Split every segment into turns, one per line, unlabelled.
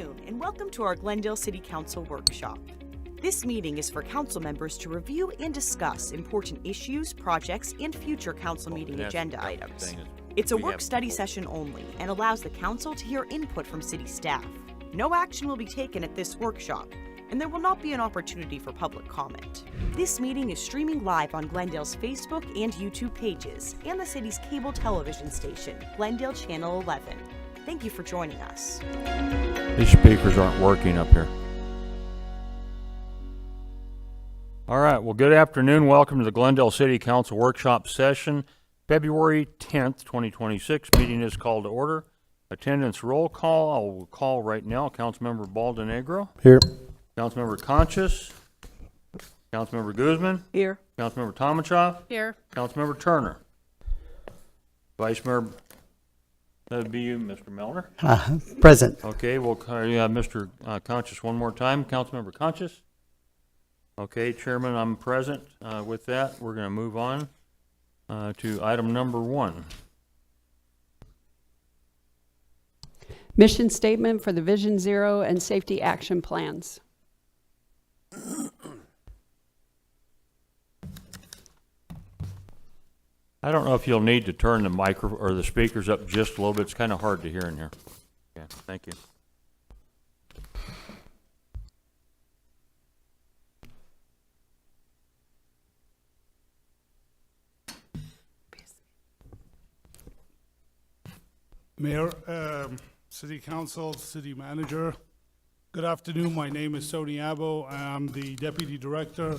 afternoon, and welcome to our Glendale City Council workshop. This meeting is for council members to review and discuss important issues, projects, and future council meeting agenda items. It's a work-study session only and allows the council to hear input from city staff. No action will be taken at this workshop, and there will not be an opportunity for public comment. This meeting is streaming live on Glendale's Facebook and YouTube pages and the city's cable television station, Glendale Channel 11. Thank you for joining us.
These speakers aren't working up here. All right, well, good afternoon. Welcome to the Glendale City Council Workshop Session, February 10th, 2026. Meeting is called to order. Attendance roll call. I will call right now. Councilmember Baldenegro.
Here.
Councilmember Conchas. Councilmember Guzman.
Here.
Councilmember Tomachoff.
Here.
Councilmember Turner. Vice Mayor, that would be you, Mr. Melner.
Present.
Okay, we'll call Mr. Conchas one more time. Councilmember Conchas. Okay, Chairman, I'm present. With that, we're going to move on to item number 1.
Mission statement for the Vision Zero and safety action plans.
I don't know if you'll need to turn the micro or the speakers up just a little bit. It's kind of hard to hear in here. Yeah, thank you.
Mayor, City Council, City Manager, good afternoon. My name is Tony Abo. I'm the Deputy Director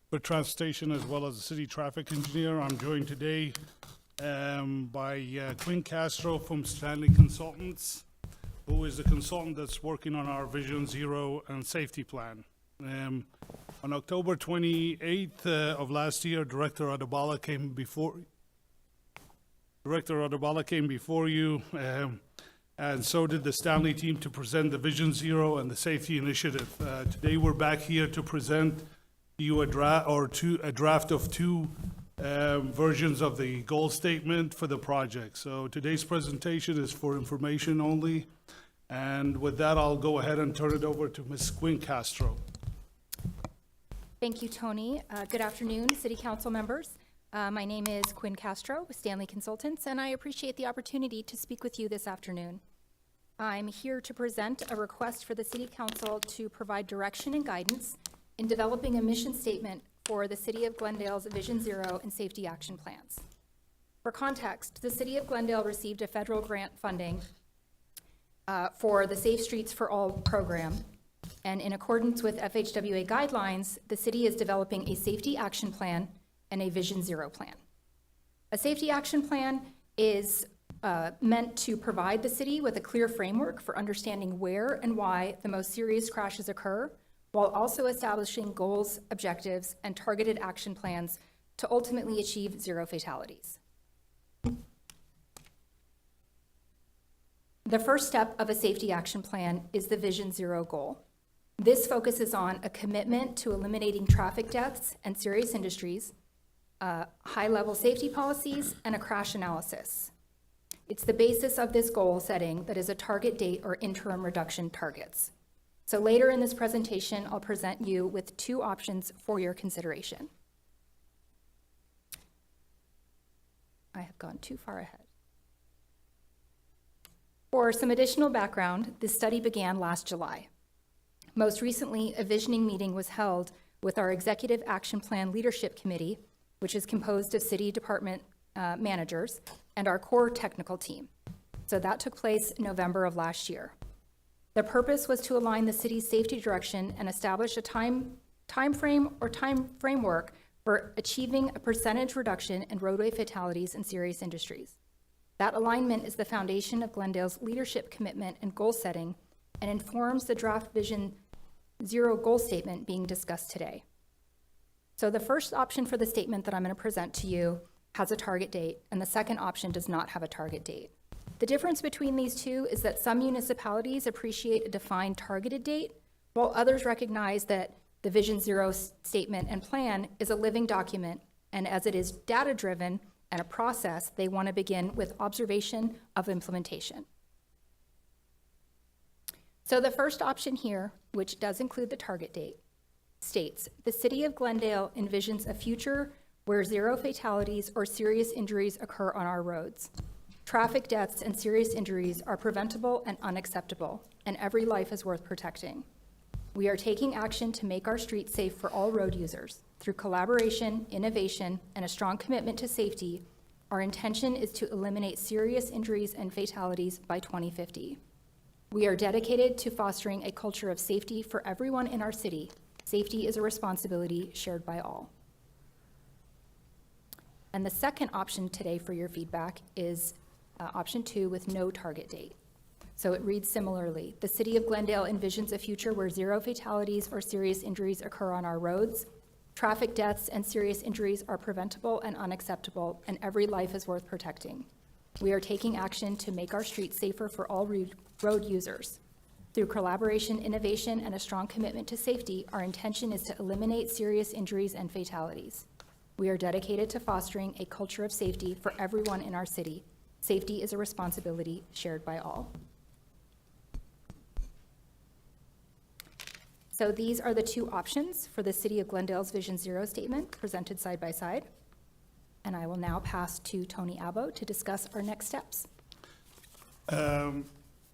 for Transportation as well as the City Traffic Engineer. I'm joined today by Quinn Castro from Stanley Consultants, who is the consultant that's working on our Vision Zero and safety plan. On October 28th of last year, Director Adebala came before you, and so did the Stanley team to present the Vision Zero and the safety initiative. Today we're back here to present you a draft of two versions of the goal statement for the project. So today's presentation is for information only, and with that I'll go ahead and turn it over to Ms. Quinn Castro.
Thank you, Tony. Good afternoon, City Council members. My name is Quinn Castro with Stanley Consultants, and I appreciate the opportunity to speak with you this afternoon. I'm here to present a request for the City Council to provide direction and guidance in developing a mission statement for the City of Glendale's Vision Zero and safety action plans. For context, the City of Glendale received a federal grant funding for the Safe Streets for All program, and in accordance with FHWA guidelines, the city is developing a safety action plan and a Vision Zero plan. A safety action plan is meant to provide the city with a clear framework for understanding where and why the most serious crashes occur, while also establishing goals, objectives, and targeted action plans to ultimately achieve zero fatalities. The first step of a safety action plan is the Vision Zero goal. This focuses on a commitment to eliminating traffic deaths and serious injuries, high-level safety policies, and a crash analysis. It's the basis of this goal setting that is a target date or interim reduction targets. So later in this presentation, I'll present you with two options for your consideration. I have gone too far ahead. For some additional background, this study began last July. Most recently, a visioning meeting was held with our Executive Action Plan Leadership Committee, which is composed of city department managers and our core technical team. So that took place in November of last year. The purpose was to align the city's safety direction and establish a time framework for achieving a percentage reduction in roadway fatalities and serious injuries. That alignment is the foundation of Glendale's leadership commitment and goal setting and informs the draft Vision Zero goal statement being discussed today. So the first option for the statement that I'm going to present to you has a target date, and the second option does not have a target date. The difference between these two is that some municipalities appreciate a defined targeted date, while others recognize that the Vision Zero statement and plan is a living document, and as it is data-driven and a process, they want to begin with observation of implementation. So the first option here, which does include the target date, states, the City of Glendale envisions a future where 0 fatalities or serious injuries occur on our roads. Traffic deaths and serious injuries are preventable and unacceptable, and every life is worth protecting. We are taking action to make our streets safe for all road users. Through collaboration, innovation, and a strong commitment to safety, our intention is to eliminate serious injuries and fatalities by 2050. We are dedicated to fostering a culture of safety for everyone in our city. Safety is a responsibility shared by all. And the second option today for your feedback is option 2 with no target date. So it reads similarly. The City of Glendale envisions a future where 0 fatalities or serious injuries occur on our roads. Traffic deaths and serious injuries are preventable and unacceptable, and every life is worth protecting. We are taking action to make our streets safer for all road users. Through collaboration, innovation, and a strong commitment to safety, our intention is to eliminate serious injuries and fatalities. We are dedicated to fostering a culture of safety for everyone in our city. Safety is a responsibility shared by all. So these are the two options for the City of Glendale's Vision Zero statement presented side by side. And I will now pass to Tony Abbo to discuss our next steps.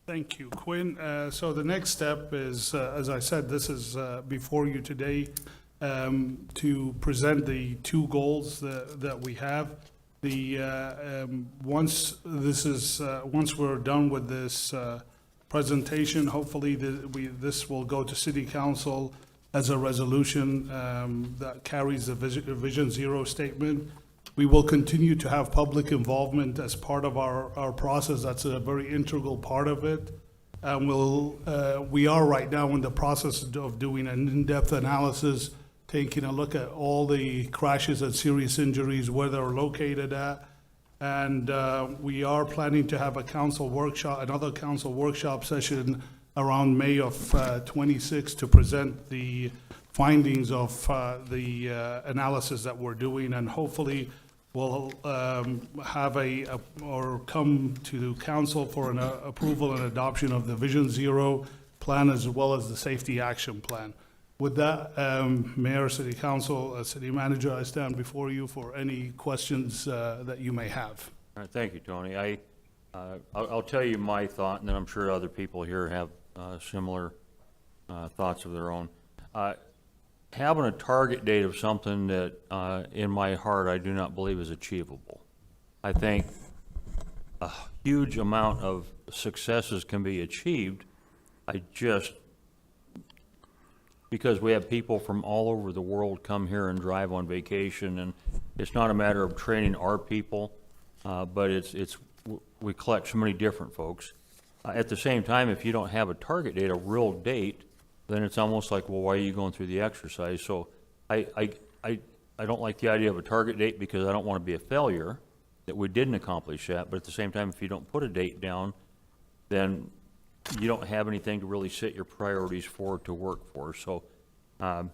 Thank you, Quinn. So the next step is, as I said, this is before you today to present the 2 goals that we have. Once we're done with this presentation, hopefully this will go to City Council as a resolution that carries the Vision Zero statement. We will continue to have public involvement as part of our process. That's a very integral part of it. And we are right now in the process of doing an in-depth analysis, taking a look at all the crashes and serious injuries, where they're located at. And we are planning to have another council workshop session around May of 26 to present the findings of the analysis that we're doing, and hopefully we'll have or come to council for an approval and adoption of the Vision Zero plan as well as the Safety Action Plan. With that, Mayor, City Council, City Manager, I stand before you for any questions that you may have.
All right, thank you, Tony. I'll tell you my thought, and then I'm sure other people here have similar thoughts of their own. Having a target date of something that, in my heart, I do not believe is achievable. I think a huge amount of successes can be achieved. Because we have people from all over the world come here and drive on vacation, and it's not a matter of training our people, but we collect so many different folks. At the same time, if you don't have a target date, a real date, then it's almost like, well, why are you going through the exercise? So I don't like the idea of a target date because I don't want to be a failure that we didn't accomplish that. But at the same time, if you don't put a date down, then you don't have anything to really set your priorities for to work for. So I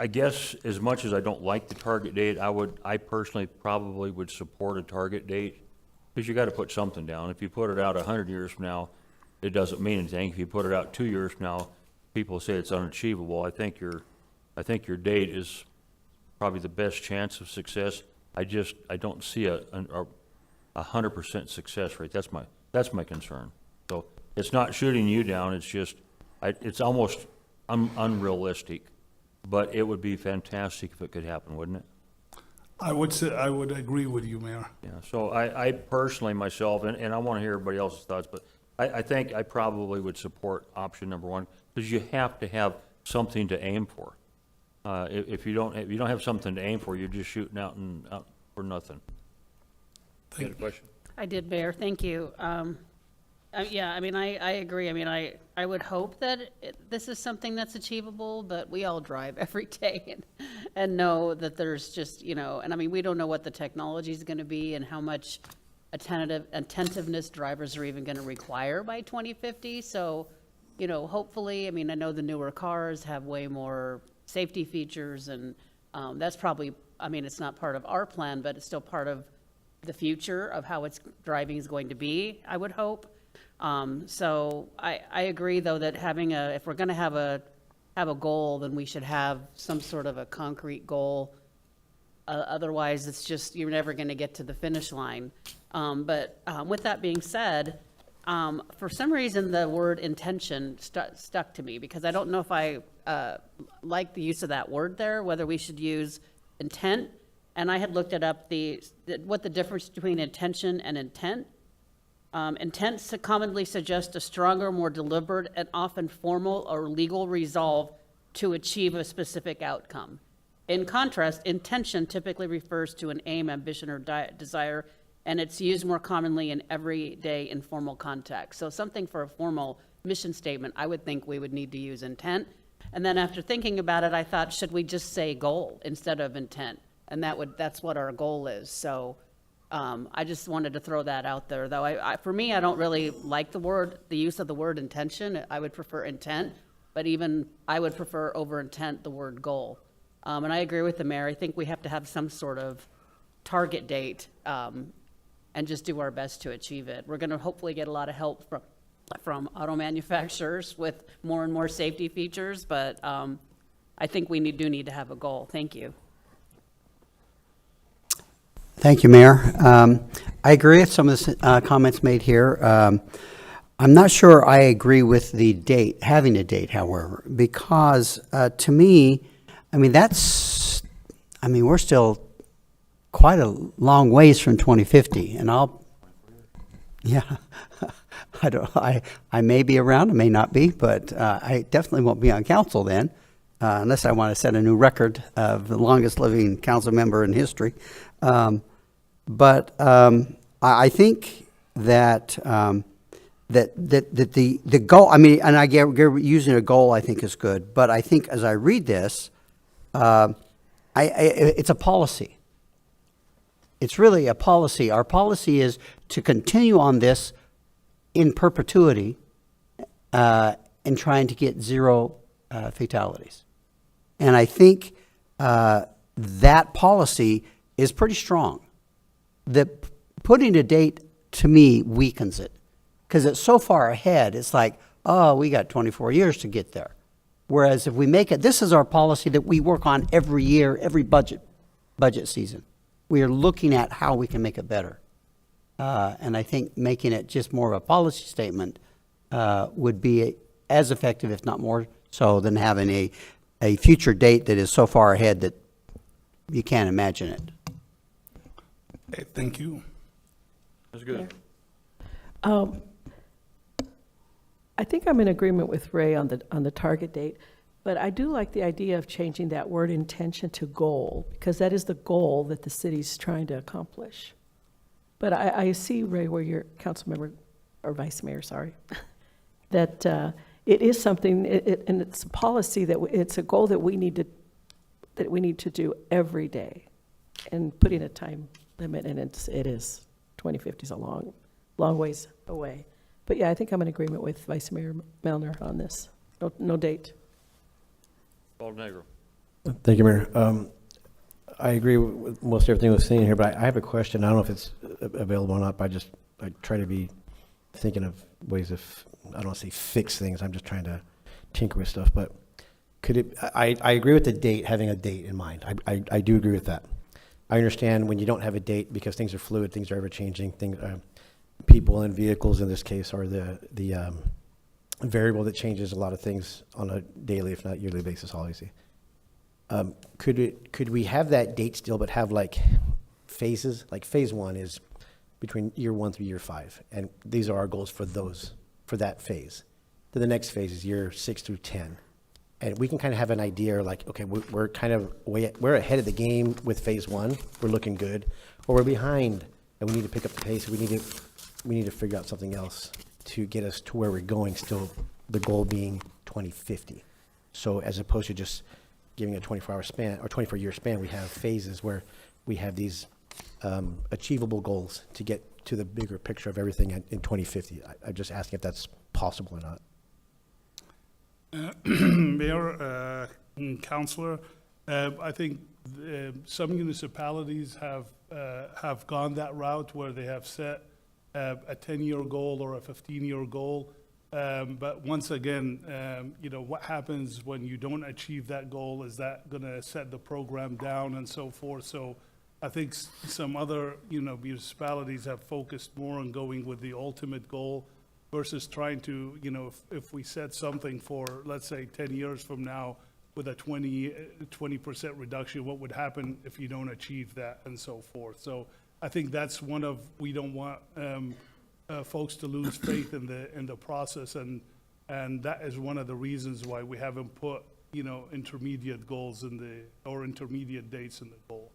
guess as much as I don't like the target date, I personally probably would support a target date, because you got to put something down. If you put it out 100 years from now, it doesn't mean anything. If you put it out 2 years from now, people say it's unachievable. I think your date is probably the best chance of success. I don't see a 100% success rate. That's my concern. So it's not shooting you down. It's just it's almost unrealistic, but it would be fantastic if it could happen, wouldn't it?
I would agree with you, Mayor.
Yeah. So I personally myself, and I want to hear everybody else's thoughts, but I think I probably would support option number 1, because you have to have something to aim for. If you don't have something to aim for, you're just shooting out for nothing. You had a question?
I did, Mayor. Thank you. Yeah, I mean, I agree. I mean, I would hope that this is something that's achievable, but we all drive every day and know that there's just, and I mean, we don't know what the technology is going to be and how much attentiveness drivers are even going to require by 2050. So, hopefully, I mean, I know the newer cars have way more safety features, and that's probably, I mean, it's not part of our plan, but it's still part of the future of how driving is going to be, I would hope. So I agree, though, that if we're going to have a goal, then we should have some sort of a concrete goal. Otherwise, it's just, you're never going to get to the finish line. But with that being said, for some reason, the word intention stuck to me, because I don't know if I like the use of that word there, whether we should use intent. And I had looked it up, what the difference between intention and intent. Intent commonly suggests a stronger, more deliberate, and often formal or legal resolve to achieve a specific outcome. In contrast, intention typically refers to an aim, ambition, or desire, and it's used more commonly in everyday informal context. So something for a formal mission statement, I would think we would need to use intent. And then after thinking about it, I thought, should we just say goal instead of intent? And that's what our goal is. So I just wanted to throw that out there, though. For me, I don't really like the use of the word intention. I would prefer intent, but even I would prefer over intent the word goal. And I agree with the mayor. I think we have to have some sort of target date and just do our best to achieve it. We're going to hopefully get a lot of help from auto manufacturers with more and more safety features, but I think we do need to have a goal. Thank you.
Thank you, Mayor. I agree with some of the comments made here. I'm not sure I agree with the date, having a date, however, because to me, we're still quite a long ways from 2050, and I may be around, I may not be, but I definitely won't be on council then, unless I want to set a new record of the longest living council member in history. But I think that the goal, and I get using a goal, I think is good. But I think as I read this, it's a policy. It's really a policy. Our policy is to continue on this in perpetuity, and trying to get zero fatalities. And I think that policy is pretty strong. That putting a date, to me, weakens it, because it's so far ahead. It's like, oh, we got 24 years to get there. Whereas if we make it, this is our policy that we work on every year, every budget season. We are looking at how we can make it better. And I think making it just more of a policy statement would be as effective, if not more so, than having a future date that is so far ahead that you can't imagine it.
Okay, thank you.
That's good.
I think I'm in agreement with Ray on the target date, but I do like the idea of changing that word intention to goal, because that is the goal that the city's trying to accomplish. But I see, Ray, where your council member, or vice mayor, sorry, that it is something, and it's a policy it's a goal that we need to do every day, and putting a time limit, and it is 2050 is a long ways away. But yeah, I think I'm in agreement with Vice Mayor Melner on this. No date.
Paul Negro.
Thank you, Mayor. I agree with most everything was saying here, but I have a question. I don't know if it's available or not, but I try to be thinking of ways of, I don't want to say fix things. I'm just trying to tinker with stuff. But I agree with the date, having a date in mind. I do agree with that. I understand when you don't have a date because things are fluid, things are ever changing. People and vehicles in this case are the variable that changes a lot of things on a daily, if not yearly basis, obviously. Could we have that date still, but have like phases? Like phase 1 is between year 1 through year 5, and these are our goals for that phase. Then the next phase is year 6 through 10, and we can kind of have an idea, like, okay, we're kind of we're ahead of the game with phase 1. We're looking good, or we're behind, and we need to pick up the pace. We need to figure out something else to get us to where we're going. Still, the goal being 2050. So as opposed to just giving a 24-hour span or 24-year span, we have phases where we have these achievable goals to get to the bigger picture of everything in 2050. I'm just asking if that's possible or not.
Mayor, Councillor, I think some municipalities have gone that route where they have set a 10-year goal or a 15-year goal. But once again, you know, what happens when you don't achieve that goal? Is that going to set the program down and so forth? So I think some other, you know, municipalities have focused more on going with the ultimate goal versus trying to, you know, if we set something for, let's say, 10 years from now with a 20% reduction, what would happen if you don't achieve that and so forth? So I think that's one of, we don't want folks to lose faith in the process, and that is one of the reasons why we haven't put, you know, intermediate goals or intermediate dates in the goal.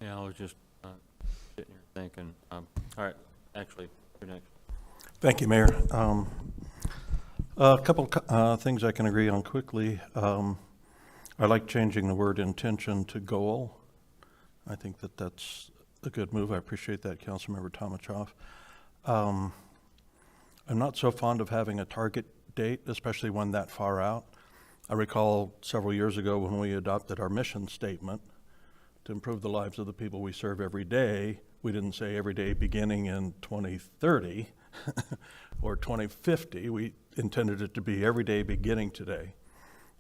Yeah, I was just sitting here thinking, all right, actually, you're next.
Thank you, Mayor. A couple things I can agree on quickly. I like changing the word intention to goal. I think that that's a good move. I appreciate that, Councilmember Tomachoff. I'm not so fond of having a target date, especially one that far out. I recall several years ago when we adopted our mission statement to improve the lives of the people we serve every day. We didn't say every day beginning in 2030 or 2050. We intended it to be every day beginning today.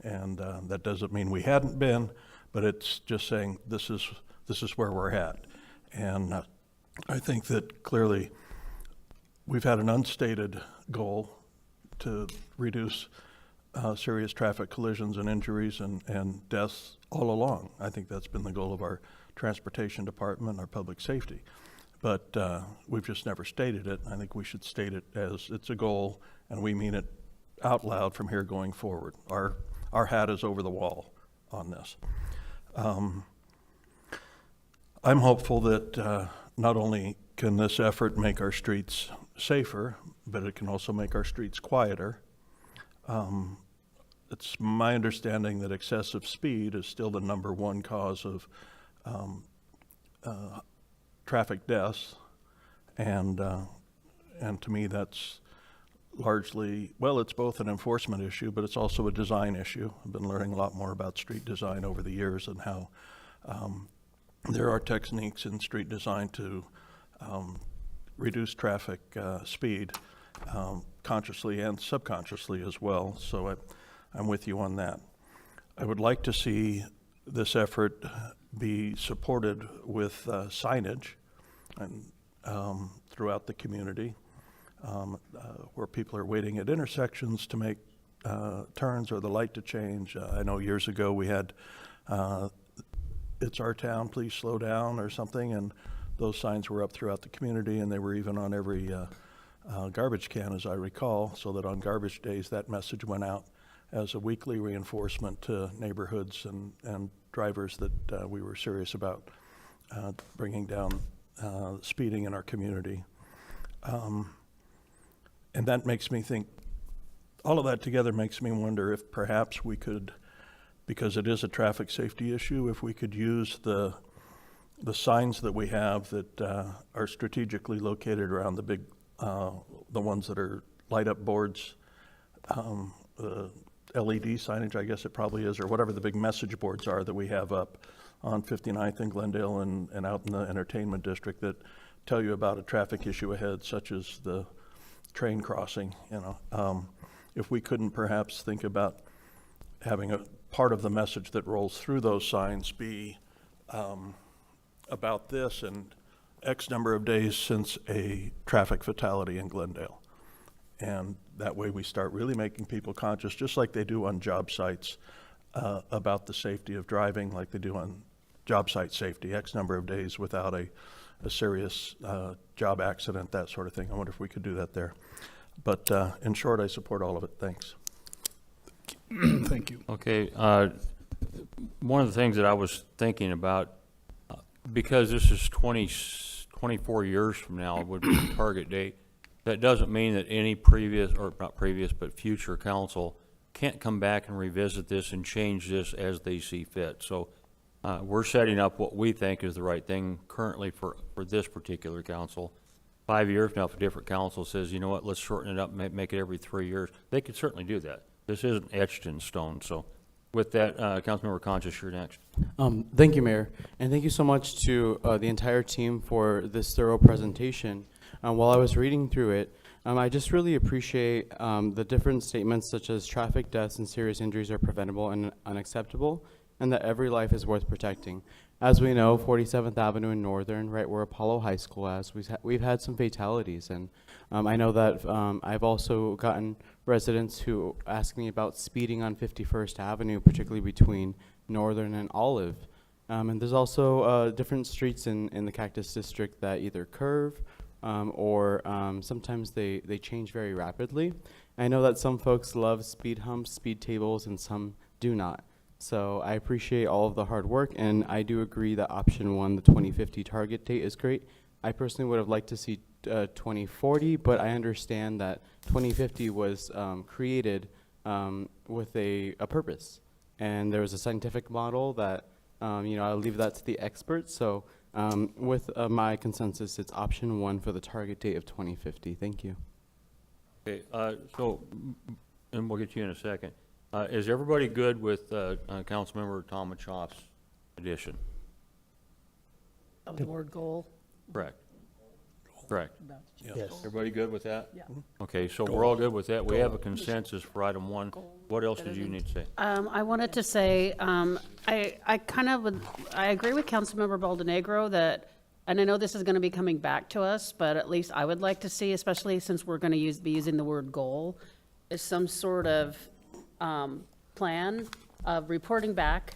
And that doesn't mean we hadn't been, but it's just saying this is where we're at. And I think that clearly we've had an unstated goal to reduce serious traffic collisions and injuries and deaths all along. I think that's been the goal of our transportation department, our public safety. But we've just never stated it. I think we should state it as it's a goal, and we mean it out loud from here going forward. Our hat is over the wall on this. I'm hopeful that not only can this effort make our streets safer, but it can also make our streets quieter. It's my understanding that excessive speed is still the #1 cause of traffic deaths, and to me that's largely, well, it's both an enforcement issue, but it's also a design issue. I've been learning a lot more about street design over the years and how there are techniques in street design to reduce traffic speed consciously and subconsciously as well. So I'm with you on that. I would like to see this effort be supported with signage and throughout the community where people are waiting at intersections to make turns or the light to change. I know years ago we had "It's our town, please slow down" or something, and those signs were up throughout the community, and they were even on every garbage can, as I recall, so that on garbage days that message went out as a weekly reinforcement to neighborhoods and drivers that we were serious about bringing down speeding in our community. And that makes me think, all of that together makes me wonder if perhaps we could, because it is a traffic safety issue, if we could use the signs that we have that are strategically located around the big, the ones that are light up boards, the LED signage, I guess it probably is, or whatever the big message boards are that we have up on 59th in Glendale and out in the entertainment district that tell you about a traffic issue ahead, such as the train crossing. If we couldn't perhaps think about having a part of the message that rolls through those signs be about this and X number of days since a traffic fatality in Glendale. And that way we start really making people conscious, just like they do on job sites, about the safety of driving, like they do on job site safety, X number of days without a serious job accident, that sort of thing. I wonder if we could do that there. But in short, I support all of it. Thanks.
Thank you.
Okay, one of the things that I was thinking about, because this is 24 years from now would be the target date, that doesn't mean that any previous, or not previous, but future council can't come back and revisit this and change this as they see fit. So we're setting up what we think is the right thing currently for this particular council. 5 years from now, if a different council says, you know what, let's shorten it up and make it every 3 years, they could certainly do that. This isn't etched in stone, so With that, Councilmember Concha, you're next.
Thank you, Mayor, and thank you so much to the entire team for this thorough presentation. While I was reading through it, I just really appreciate the different statements such as traffic deaths and serious injuries are preventable and unacceptable, and that every life is worth protecting. As we know, 47th Avenue in Northern, right where Apollo High School is, we've had some fatalities, and I know that I've also gotten residents who ask me about speeding on 51st Avenue, particularly between Northern and Olive. And there's also different streets in the Cactus District that either curve or sometimes they change very rapidly. I know that some folks love speed humps, speed tables, and some do not. So I appreciate all of the hard work, and I do agree that option 1, the 2050 target date, is great. I personally would have liked to see 2040, but I understand that 2050 was created with a purpose, and there was a scientific model that I'll leave that to the experts. So with my consensus, it's option 1 for the target date of 2050. Thank you.
Okay, and we'll get you in a second. Is everybody good with Councilmember Tom Machoff's addition?
Of the word goal.
Correct. Correct.
Yes.
Everybody good with that?
Yeah.
Okay, so we're all good with that. We have a consensus for item 1. What else did you need to say?
I wanted to say, I kind of I agree with Councilmember Baldenegro that, and I know this is going to be coming back to us, but at least I would like to see, especially since we're going to be using the word goal, is some sort of plan of reporting back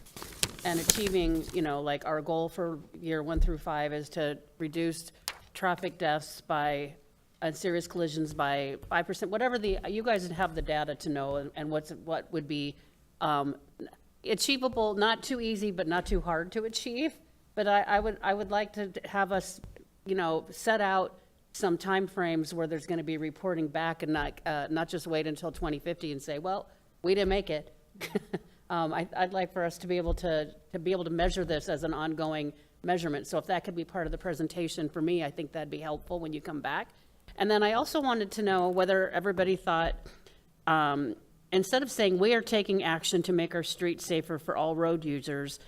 and achieving, like our goal for year 1 through 5 is to reduce traffic deaths by and serious collisions by 5%, whatever you guys have the data to know, and what would be achievable, not too easy, but not too hard to achieve. But I would like to have us, set out some timeframes where there's going to be reporting back, and not just wait until 2050 and say, well, we didn't make it. I'd like for us to be able to measure this as an ongoing measurement. So if that could be part of the presentation for me, I think that'd be helpful when you come back. And then I also wanted to know whether everybody thought, instead of saying we are taking action to make our streets safer for all road users,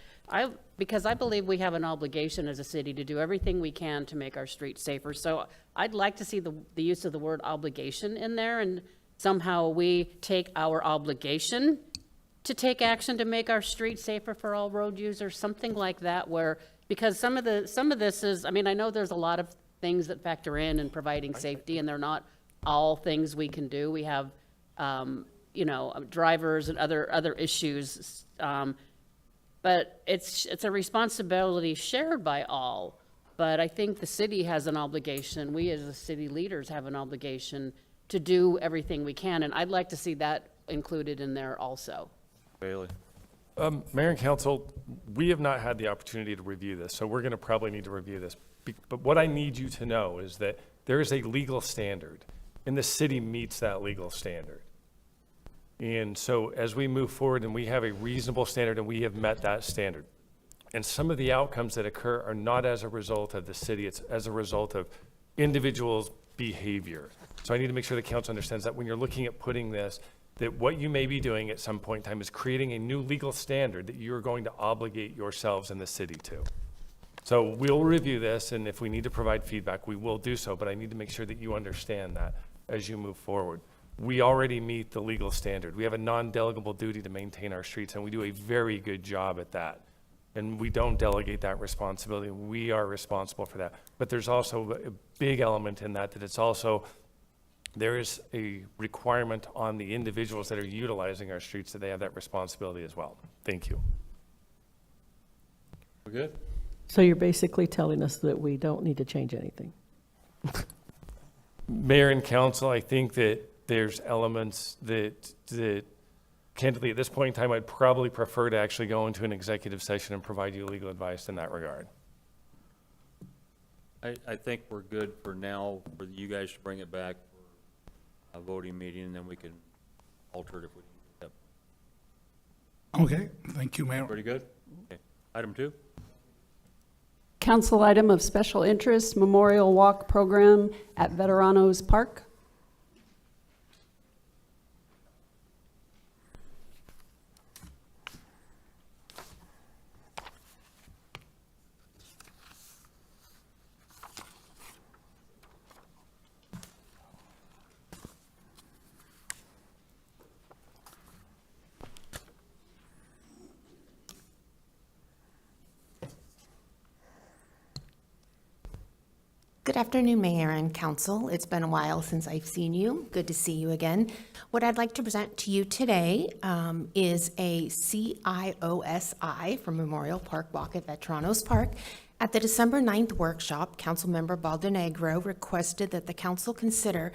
because I believe we have an obligation as a city to do everything we can to make our streets safer. So I'd like to see the use of the word obligation in there, and somehow we take our obligation to take action to make our streets safer for all road users, something like that, because some of this is, I know there's a lot of things that factor in providing safety, and they're not all things we can do. We have, drivers and other issues, but it's a responsibility shared by all. But I think the city has an obligation. We as the city leaders have an obligation to do everything we can, and I'd like to see that included in there also.
Bailey?
Mayor and Council, we have not had the opportunity to review this, so we're going to probably need to review this. But what I need you to know is that there is a legal standard, and the city meets that legal standard. And so as we move forward and we have a reasonable standard and we have met that standard, and some of the outcomes that occur are not as a result of the city, it's as a result of individuals' behavior. So I need to make sure the council understands that when you're looking at putting this, that what you may be doing at some point in time is creating a new legal standard that you're going to obligate yourselves in the city to. So we'll review this, and if we need to provide feedback, we will do so, but I need to make sure that you understand that as you move forward. We already meet the legal standard. We have a non-delegable duty to maintain our streets, and we do a very good job at that. And we don't delegate that responsibility. We are responsible for that. But there's also a big element in that it's also, there is a requirement on the individuals that are utilizing our streets that they have that responsibility as well. Thank you.
We're good?
So you're basically telling us that we don't need to change anything?
Mayor and council, I think that there's elements that candidly at this point in time, I'd probably prefer to actually go into an executive session and provide you legal advice in that regard.
I think we're good for now, for you guys to bring it back for a voting meeting, and then we can alter it if we need to.
Okay, thank you, Mayor.
Pretty good? Okay. Item 2?
Council item of special interest, Memorial Walk Program at Veteranos Park.
Good afternoon, Mayor and Council. It's been a while since I've seen you. Good to see you again. What I'd like to present to you today is a CIOSI for Memorial Park Walk at Vetranos Park. At the December 9th workshop, Councilmember Baldenegro requested that the council consider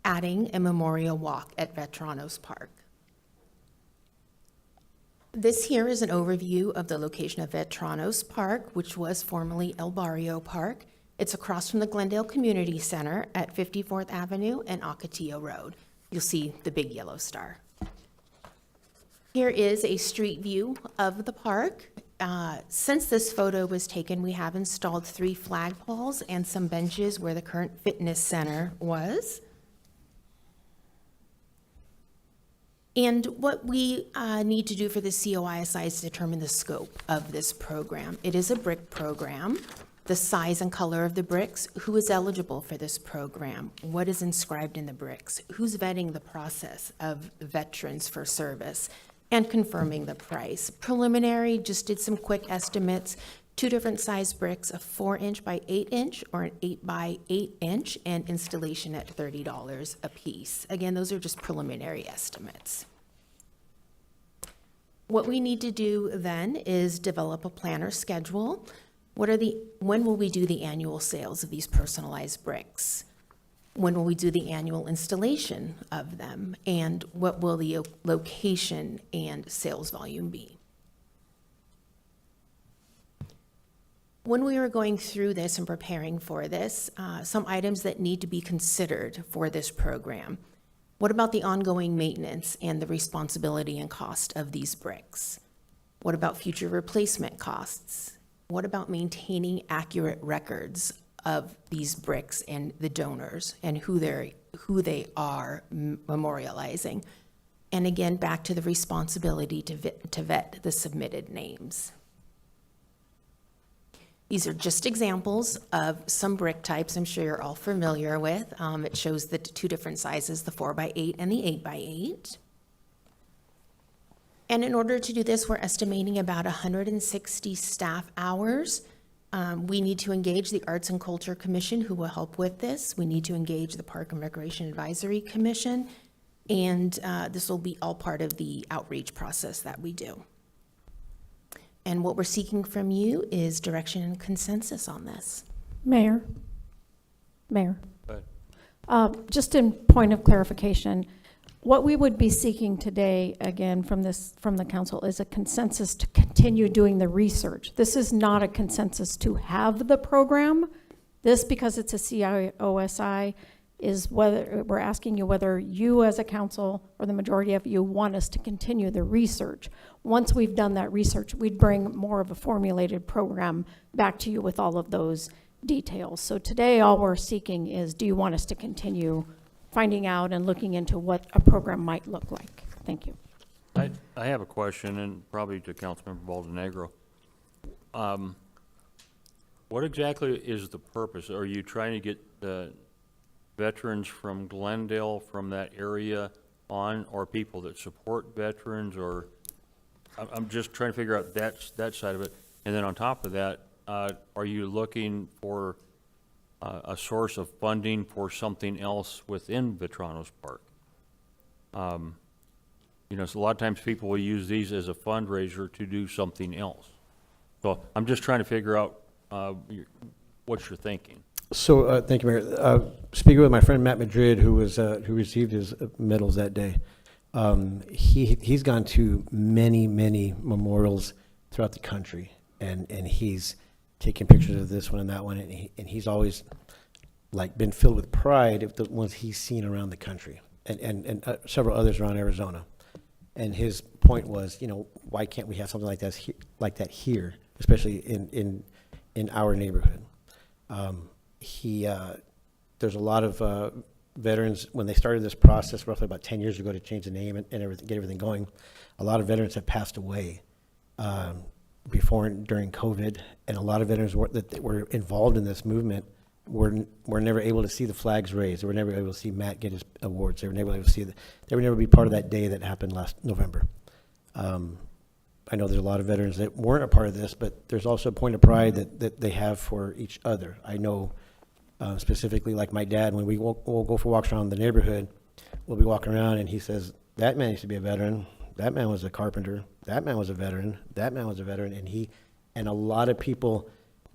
adding a memorial walk at Vetranos Park. This here is an overview of the location of Vetranos Park, which was formerly El Barrio Park. It's across from the Glendale Community Center at 54th Avenue and Ocotillo Road. You'll see the big yellow star. Here is a street view of the park. Since this photo was taken, we have installed 3 flagpoles and some benches where the current fitness center was. And what we need to do for the COISI is determine the scope of this program. It is a brick program. The size and color of the bricks, who is eligible for this program, what is inscribed in the bricks, who's vetting the process of veterans for service, and confirming the price. Preliminary, just did some quick estimates, 2 different size bricks, a 4-inch by 8-inch or an 8 by 8-inch, and installation at $30 a piece. Again, those are just preliminary estimates. What we need to do then is develop a planner schedule. When will we do the annual sales of these personalized bricks? When will we do the annual installation of them? And what will the location and sales volume be? When we were going through this and preparing for this, some items that need to be considered for this program. What about the ongoing maintenance and the responsibility and cost of these bricks? What about future replacement costs? What about maintaining accurate records of these bricks and the donors and who they are memorializing? And again, back to the responsibility to vet the submitted names. These are just examples of some brick types I'm sure you're all familiar with. It shows the 2 different sizes, the 4x8 and the 8x8. And in order to do this, we're estimating about 160 staff hours. We need to engage the Arts and Culture Commission, who will help with this. We need to engage the Park and Recreation Advisory Commission, and this will be all part of the outreach process that we do. And what we're seeking from you is direction and consensus on this.
Mayor.
Go ahead.
Just in point of clarification, what we would be seeking today, again, from the council, is a consensus to continue doing the research. This is not a consensus to have the program. This, because it's a CIOSI, is whether, we're asking you whether you as a council, or the majority of you, want us to continue the research. Once we've done that research, we'd bring more of a formulated program back to you with all of those details. So today, all we're seeking is, do you want us to continue finding out and looking into what a program might look like? Thank you.
I have a question, and probably to Councilmember Baldenegro. What exactly is the purpose? Are you trying to get the veterans from Glendale, from that area on, or people that support veterans, or I'm just trying to figure out that side of it. And then on top of that, are you looking for a source of funding for something else within Vetranos Park? You know, so a lot of times people will use these as a fundraiser to do something else. So I'm just trying to figure out what you're thinking.
So, thank you, Mayor. Speaking with my friend Matt Madrid, who received his medals that day, he's gone to many memorials throughout the country, and he's taken pictures of this one and that one, and he's always like been filled with pride of the ones he's seen around the country, and several others around Arizona. And his point was, you know, why can't we have something like that here, especially in our neighborhood? There's a lot of veterans, when they started this process roughly about 10 years ago to change the name and everything, get everything going, a lot of veterans have passed away before and during COVID, and a lot of veterans that were involved in this movement were never able to see the flags raised. They were never able to see Matt get his awards. They were never able to see they would never be part of that day that happened last November. I know there's a lot of veterans that weren't a part of this, but there's also a point of pride that they have for each other. I know Specifically, like my dad, when we'll go for walks around the neighborhood, we'll be walking around and he says, that man used to be a veteran, that man was a carpenter, that man was a veteran, that man was a veteran, and a lot of people,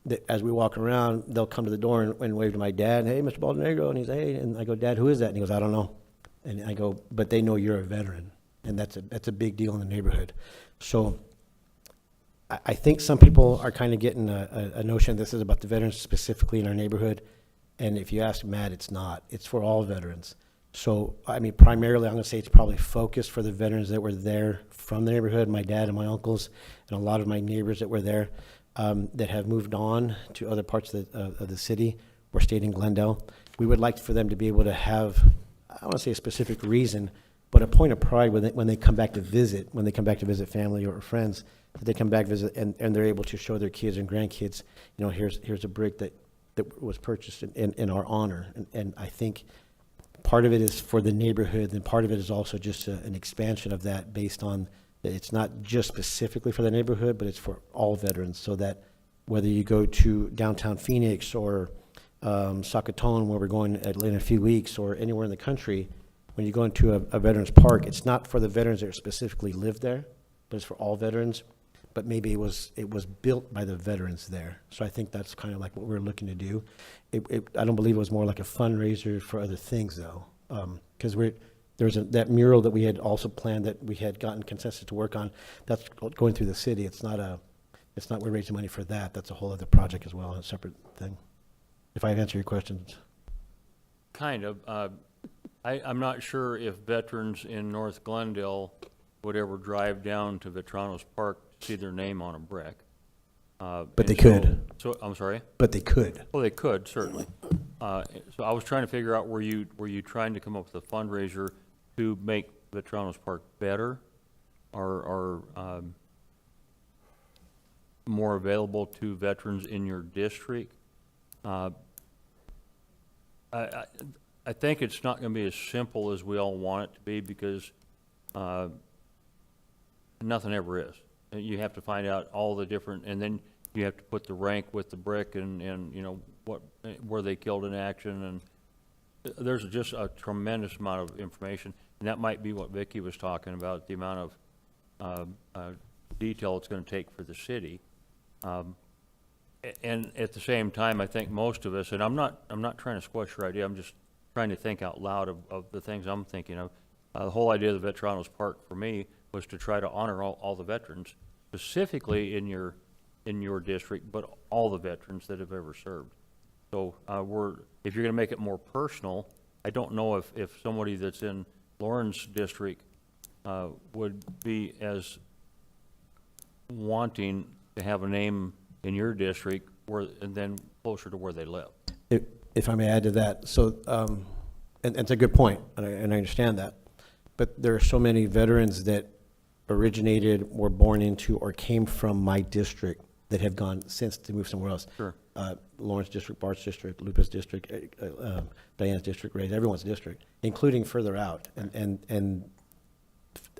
that as we walk around, they'll come to the door and wave to my dad, hey, Mr. Baldonegro, and he's, hey, and I go, Dad, who is that? And he goes, I don't know. And I go, but they know you're a veteran, and that's a big deal in the neighborhood. So I think some people are kind of getting a notion this is about the veterans specifically in our neighborhood, and if you ask Matt, it's not. It's for all veterans. So, I mean, primarily, I'm going to say it's probably focused for the veterans that were there from the neighborhood, my dad and my uncles, and a lot of my neighbors that were there, that have moved on to other parts of the city or stayed in Glendale. We would like for them to be able to have, I don't want to say a specific reason, but a point of pride when they come back to visit, family or friends, that they come back visit and they're able to show their kids and grandkids, you know, here's a brick that was purchased in our honor. And I think part of it is for the neighborhood, and part of it is also just an expansion of that based on that it's not just specifically for the neighborhood, but it's for all veterans, so that whether you go to downtown Phoenix or Sakatone, where we're going in a few weeks, or anywhere in the country, when you go into a veterans park, it's not for the veterans that specifically live there, but it's for all veterans. But maybe it was built by the veterans there. So I think that's kind of like what we're looking to do. I don't believe it was more like a fundraiser for other things, though, because there's that mural that we had also planned that we had gotten consensus to work on. That's going through the city. It's not we're raising money for that. That's a whole other project as well, a separate thing. If I've answered your questions.
Kind of. I'm not sure if veterans in North Glendale would ever drive down to Vetranos Park to see their name on a brick.
But they could.
So I'm sorry?
But they could.
Well, they could, certainly. So I was trying to figure out, were you trying to come up with a fundraiser to make Vetranos Park better or more available to veterans in your district? I think it's not going to be as simple as we all want it to be, because nothing ever is. You have to find out all the different, and then you have to put the rank with the brick and you know, were they killed in action, and there's just a tremendous amount of information, and that might be what Vicki was talking about, the amount of detail it's going to take for the city. And at the same time, I think most of us, and I'm not trying to squash your idea, I'm just trying to think out loud of the things I'm thinking of. The whole idea of the Vetranos Park for me was to try to honor all the veterans, specifically in your district, but all the veterans that have ever served. So if you're going to make it more personal, I don't know if somebody that's in Lauren's district would be as wanting to have a name in your district and then closer to where they live.
If I may add to that, so and it's a good point, and I understand that, but there are so many veterans that originated, were born into, or came from my district that have gone since to move somewhere else.
Sure.
Lawrence district, Bart's district, Lupa's district, Diane's district, Ray's, everyone's district, including further out. And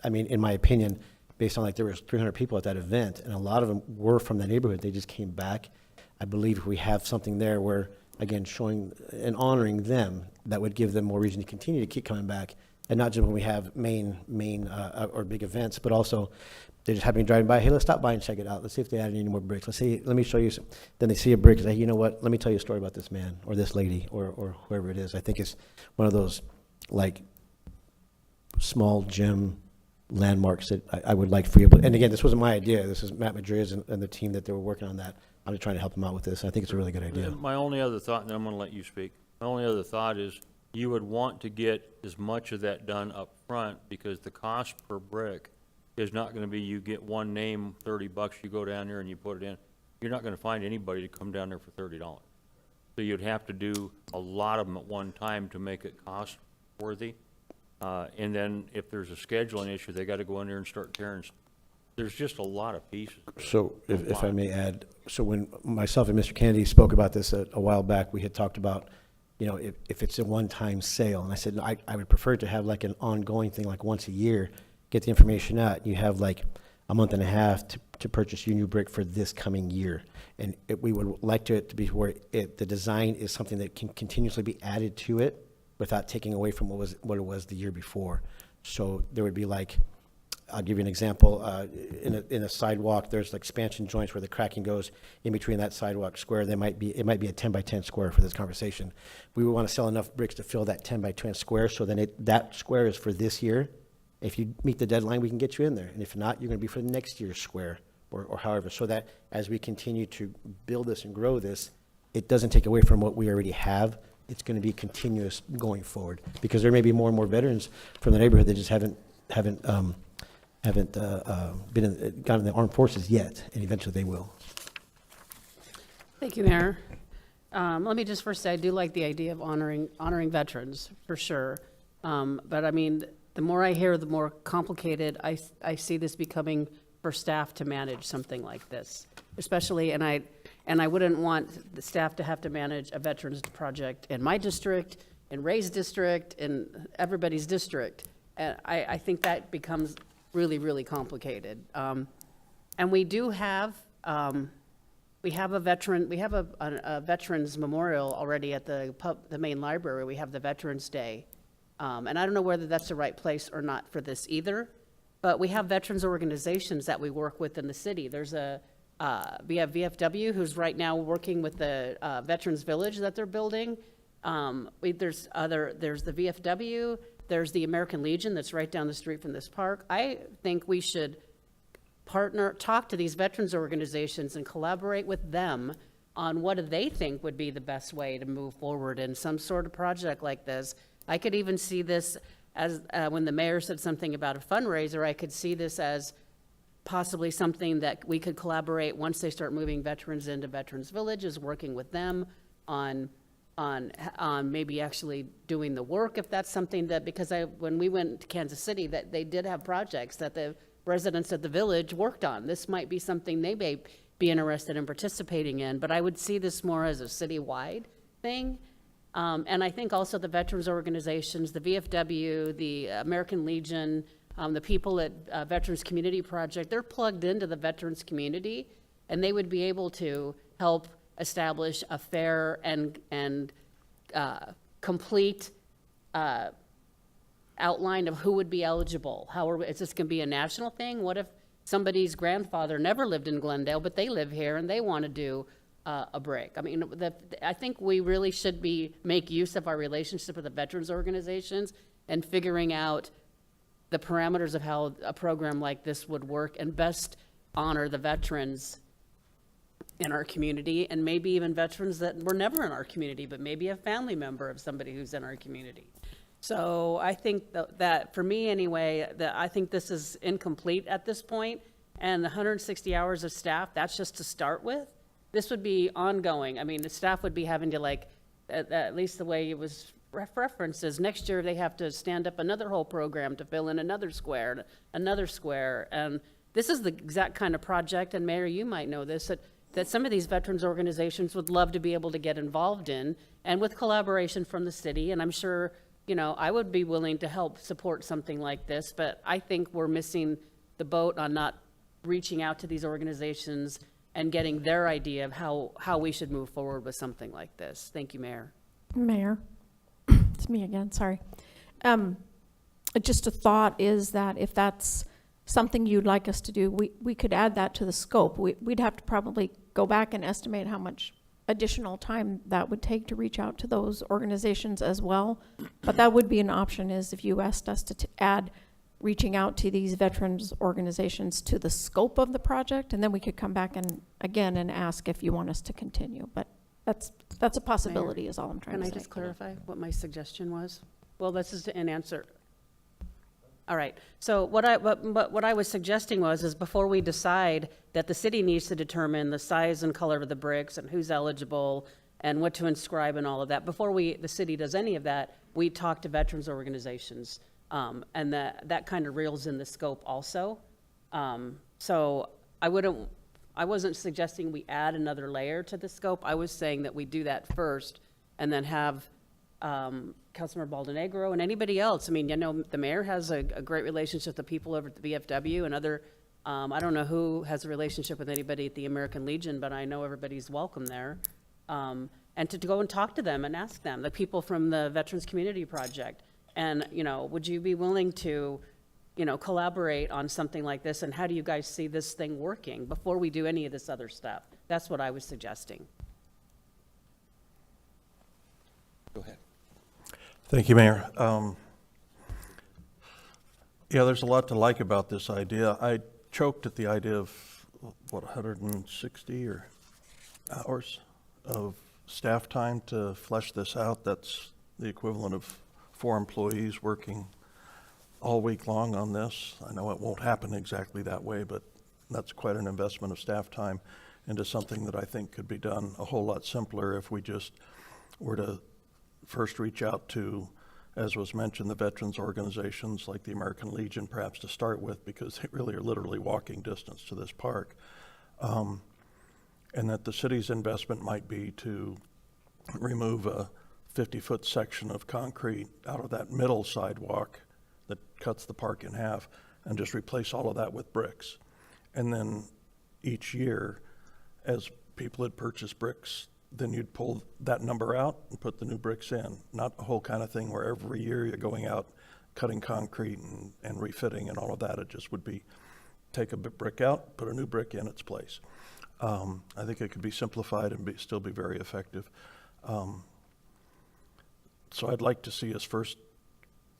I mean, in my opinion, based on like there was 300 people at that event, and a lot of them were from the neighborhood. They just came back. I believe we have something there where, again, showing and honoring them, that would give them more reason to continue to keep coming back. And not just when we have main or big events, but also they just happen to be driving by. Hey, let's stop by and check it out. Let's see if they added any more bricks. Let me show you some. Then they see a brick and say, hey, you know what? Let me tell you a story about this man or this lady or whoever it is. I think it's one of those like small gem landmarks that I would like for you. And again, this wasn't my idea. This is Matt Madrid and the team that they were working on that. I'm just trying to help them out with this. I think it's a really good idea.
My only other thought, and then I'm going to let you speak. My only other thought is you would want to get as much of that done up front, because the cost per brick is not going to be you get one name, $30, you go down there and you put it in. You're not going to find anybody to come down there for $30. So you'd have to do a lot of them at one time to make it cost worthy. And then if there's a scheduling issue, they got to go in there and start tearing. There's just a lot of pieces.
So if I may add, so when myself and Mr. Kennedy spoke about this a while back, we had talked about, you know, if it's a one-time sale, and I said, I would prefer to have like an ongoing thing, like once a year, get the information out. You have like a month and a half to purchase new brick for this coming year. And we would like it to be where the design is something that can continuously be added to it without taking away from what it was the year before. So there would be like, I'll give you an example. In a sidewalk, there's like expansion joints where the cracking goes in between that sidewalk square. It might be a 10 by 10 square for this conversation. We would want to sell enough bricks to fill that 10 by 10 square, so then that square is for this year. If you meet the deadline, we can get you in there. And if not, you're going to be for the next year's square or however, so that as we continue to build this and grow this, it doesn't take away from what we already have. It's going to be continuous going forward, because there may be more and more veterans from the neighborhood that just haven't gotten in the armed forces yet, and eventually they will.
Thank you, Mayor. Let me just first say, I do like the idea of honoring veterans, for sure. But I mean, the more I hear, the more complicated I see this becoming for staff to manage something like this, especially, and I wouldn't want the staff to have to manage a veterans project in my district, in Ray's district, in everybody's district. And I think that becomes really, really complicated. And we do have, we have a veterans memorial already at the main library. We have the Veterans Day. And I don't know whether that's the right place or not for this either, but we have veterans organizations that we work with in the city. There's we have VFW, who's right now working with the Veterans Village that they're building. There's the VFW, there's the American Legion that's right down the street from this park. I think we should talk to these veterans organizations and collaborate with them on what do they think would be the best way to move forward in some sort of project like this. I could even see this as, when the mayor said something about a fundraiser, I could see this as possibly something that we could collaborate once they start moving veterans into veterans villages, working with them on maybe actually doing the work, if that's something that, because when we went to Kansas City, that they did have projects that the residents of the village worked on. This might be something they may be interested in participating in, but I would see this more as a citywide thing. And I think also the veterans organizations, the VFW, the American Legion, the people at Veterans Community Project, they're plugged into the veterans community, and they would be able to help establish a fair and complete outline of who would be eligible. Is this going to be a national thing? What if somebody's grandfather never lived in Glendale, but they live here and they want to do a brick? I mean, I think we really should make use of our relationship with the veterans organizations and figuring out the parameters of how a program like this would work and best honor the veterans in our community, and maybe even veterans that were never in our community, but maybe a family member of somebody who's in our community. So I think that for me anyway, that I think this is incomplete at this point, and the 160 hours of staff, that's just to start with. This would be ongoing. I mean, the staff would be having to, at least the way it was referenced, is next year they have to stand up another whole program to fill in another square, and this is the exact kind of project, and Mayor, you might know this, that some of these veterans organizations would love to be able to get involved in, and with collaboration from the city, and I'm sure, I would be willing to help support something like this, but I think we're missing the boat on not reaching out to these organizations and getting their idea of how we should move forward with something like this. Thank you, Mayor.
Mayor, it's me again, sorry. Just a thought is that if that's something you'd like us to do, we could add that to the scope. We'd have to probably go back and estimate how much additional time that would take to reach out to those organizations as well. But that would be an option, is if you asked us to add reaching out to these veterans organizations to the scope of the project, and then we could come back and ask if you want us to continue. But that's a possibility, Mayor, is all I'm trying to say.
Can I just clarify what my suggestion was? Well, this is an answer. All right. So what I was suggesting is before we decide that the city needs to determine the size and color of the bricks and who's eligible and what to inscribe and all of that, before the city does any of that, we talk to veterans organizations. And that kind of reels in the scope also. So I wasn't suggesting we add another layer to the scope. I was saying that we do that first and then have Councilmember Baldenegro and anybody else. I mean, the mayor has a great relationship with the people over at the VFW and other I don't know who has a relationship with anybody at the American Legion, but I know everybody's welcome there. And to go and talk to them and ask them, the people from the Veterans Community Project. And, you know, would you be willing to, you know, collaborate on something like this? And how do you guys see this thing working before we do any of this other stuff? That's what I was suggesting.
Go ahead.
Thank you, Mayor. Yeah, there's a lot to like about this idea. I choked at the idea of, what, 160 or hours of staff time to flesh this out. That's the equivalent of 4 employees working all week long on this. I know it won't happen exactly that way, but that's quite an investment of staff time into something that I think could be done a whole lot simpler if we just were to first reach out to, as was mentioned, the veterans organizations like the American Legion perhaps to start with, because they really are literally walking distance to this park. And that the city's investment might be to remove a 50-foot section of concrete out of that middle sidewalk that cuts the park in half and just replace all of that with bricks. And then each year, as people had purchased bricks, then you'd pull that number out and put the new bricks in. Not a whole kind of thing where every year you're going out, cutting concrete and refitting and all of that. It just would be take a brick out, put a new brick in its place. I think it could be simplified and still be very effective. So I'd like to see us first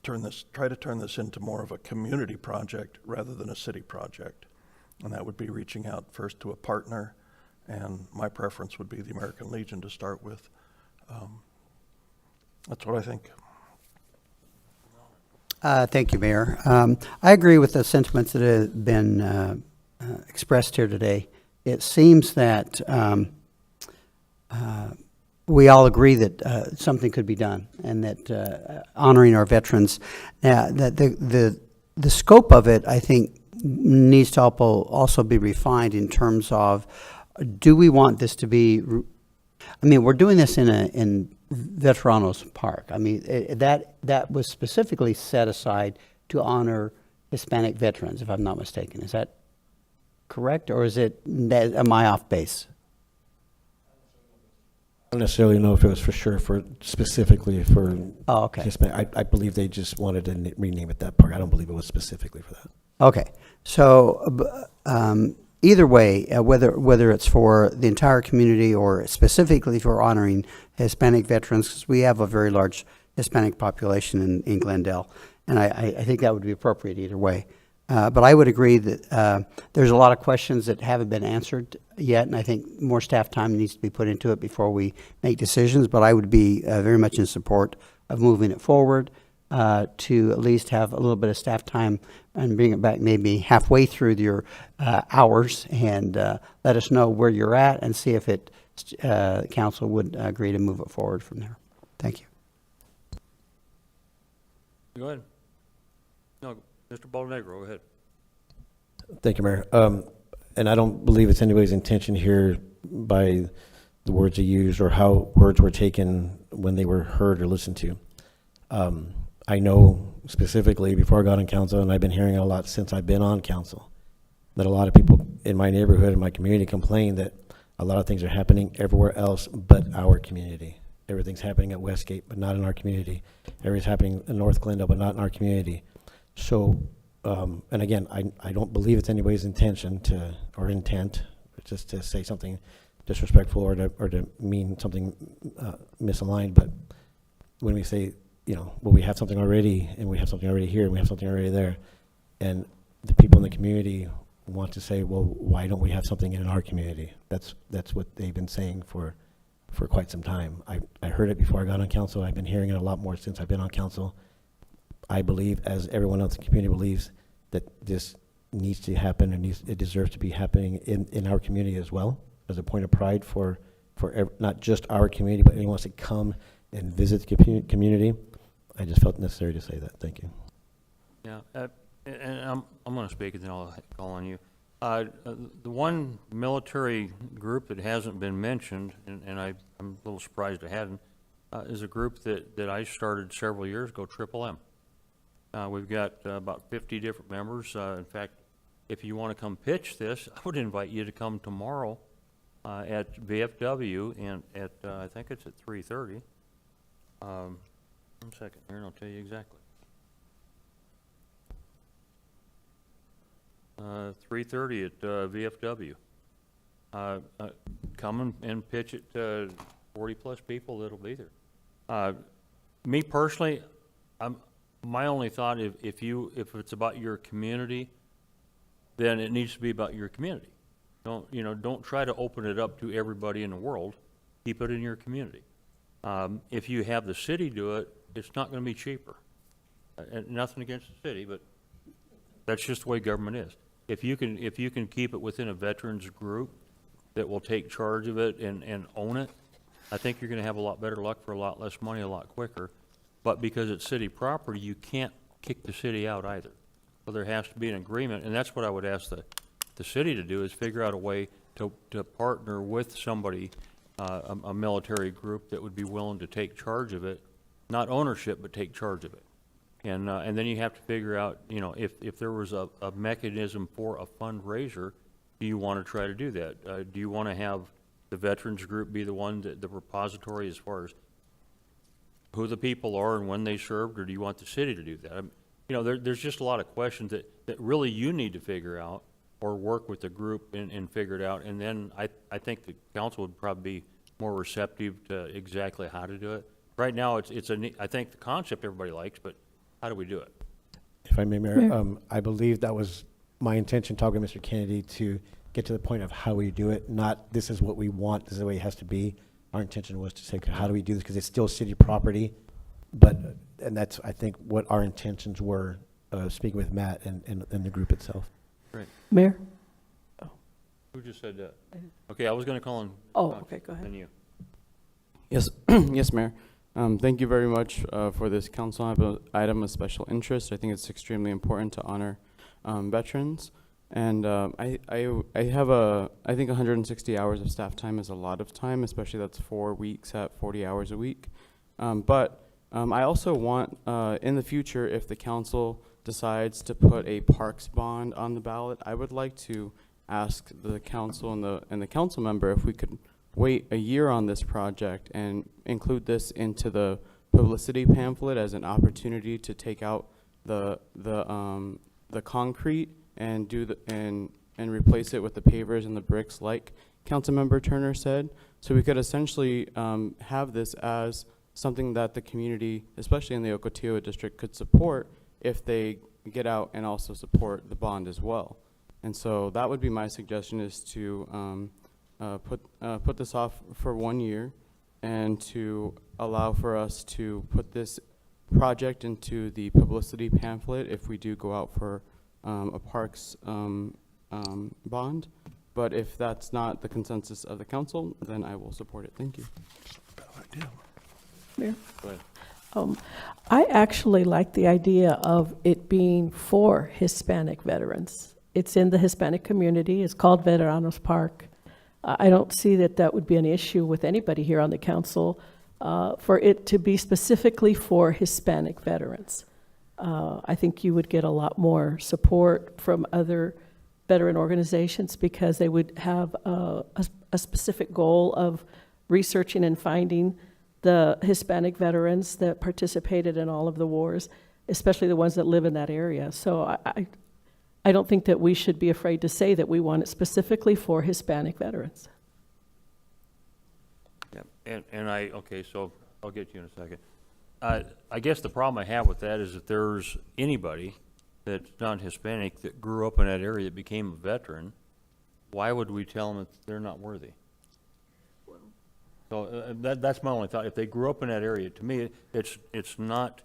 try to turn this into more of a community project rather than a city project. And that would be reaching out first to a partner, and my preference would be the American Legion to start with. That's what I think.
Thank you, Mayor. I agree with the sentiments that have been expressed here today. It seems that we all agree that something could be done, and that honoring our veterans, that the scope of it, I think, needs to also be refined in terms of, do we want this to be? I mean, we're doing this in Veteranos Park. I mean, that was specifically set aside to honor Hispanic veterans, if I'm not mistaken. Is that correct, or am I off base?
I don't necessarily know if it was for sure specifically for
okay.
Hispanic. I believe they just wanted to rename it that park. I don't believe it was specifically for that.
Okay, so either way, whether it's for the entire community or specifically for honoring Hispanic veterans, because we have a very large Hispanic population in Glendale, and I think that would be appropriate either way. But I would agree that there's a lot of questions that haven't been answered yet, and I think more staff time needs to be put into it before we make decisions. But I would be very much in support of moving it forward to at least have a little bit of staff time and bring it back maybe halfway through your hours, and let us know where you're at and see if council would agree to move it forward from there. Thank you.
Go ahead. No, Mr. Baldonegro, go ahead.
Thank you, Mayor. And I don't believe it's anybody's intention here by the words they used or how words were taken when they were heard or listened to. I know specifically before I got on council, and I've been hearing it a lot since I've been on council, that a lot of people in my neighborhood and my community complain that a lot of things are happening everywhere else but our community. Everything's happening at Westgate, but not in our community. Everything's happening in North Glendale, but not in our community. So, and again, I don't believe it's anybody's intention or intent just to say something disrespectful or to mean something misaligned. But when we say, well, we have something already, and we have something already here, and we have something already there, and the people in the community want to say, well, why don't we have something in our community? That's what they've been saying for quite some time. I heard it before I got on council. I've been hearing it a lot more since I've been on council. I believe, as everyone else in the community believes, that this needs to happen, and it deserves to be happening in our community as well, as a point of pride for not just our community, but anyone who wants to come and visit the community. I just felt necessary to say that. Thank you.
Yeah, and I'm going to speak, and then I'll call on you. The one military group that hasn't been mentioned, and I'm a little surprised it hadn't, is a group that I started several years ago, Triple M. We've got about 50 different members. In fact, if you want to come pitch this, I would invite you to come tomorrow at VFW and at, I think it's at 3:30. 1 second here, and I'll tell you exactly. 3:30 at VFW. Come and pitch it to 40-plus people that'll be there. Me personally, my only thought, if it's about your community, then it needs to be about your community. Don't try to open it up to everybody in the world. Keep it in your community. If you have the city do it, it's not going to be cheaper. And nothing against the city, but that's just the way government is. If you can keep it within a veterans group that will take charge of it and own it, I think you're going to have a lot better luck for a lot less money, a lot quicker. But because it's city property, you can't kick the city out either. So there has to be an agreement, and that's what I would ask the city to do, is figure out a way to partner with somebody, a military group that would be willing to take charge of it, not ownership, but take charge of it. And then you have to figure out, if there was a mechanism for a fundraiser, do you want to try to do that? Do you want to have the veterans group be the one, the repository as far as who the people are and when they served, or do you want the city to do that? There's just a lot of questions that really you need to figure out, or work with the group and figure it out. And then I think the council would probably be more receptive to exactly how to do it. Right now, I think the concept everybody likes, but how do we do it?
If I may, Mayor, I believe that was my intention, talking to Mr. Kennedy, to get to the point of how we do it, not this is what we want, this is the way it has to be. Our intention was to say, how do we do this? Because it's still city property, and that's, I think, what our intentions were, speaking with Matt and the group itself.
Great.
Mayor?
Who just said that? Okay, I was going to call on.
Oh, okay, go ahead.
Then you.
Yes, yes, Mayor. Thank you very much for this council item of special interest. I think it's extremely important to honor veterans. And I think 160 hours of staff time is a lot of time, especially that's 4 weeks at 40 hours a week. But I also want, in the future, if the council decides to put a parks bond on the ballot, I would like to ask the council and the council member if we could wait a year on this project and include this into the publicity pamphlet as an opportunity to take out the concrete and and replace it with the pavers and the bricks, like Councilmember Turner said. So we could essentially have this as something that the community, especially in the Ocotillo district, could support if they get out and also support the bond as well. And so that would be my suggestion, is to put this off for 1 year and to allow for us to put this project into the publicity pamphlet if we do go out for a parks bond. But if that's not the consensus of the council, then I will support it. Thank you.
Mayor?
Go ahead.
I actually like the idea of it being for Hispanic veterans. It's in the Hispanic community. It's called Veteranos Park. I don't see that would be an issue with anybody here on the council for it to be specifically for Hispanic veterans. I think you would get a lot more support from other veteran organizations because they would have a specific goal of researching and finding the Hispanic veterans that participated in all of the wars, especially the ones that live in that area. So I don't think that we should be afraid to say that we want it specifically for Hispanic veterans.
Yeah, okay, so I'll get you in a second. I guess the problem I have with that is if there's anybody that's not Hispanic that grew up in that area that became a veteran, why would we tell them that they're not worthy? So that's my only thought. If they grew up in that area, to me, it's not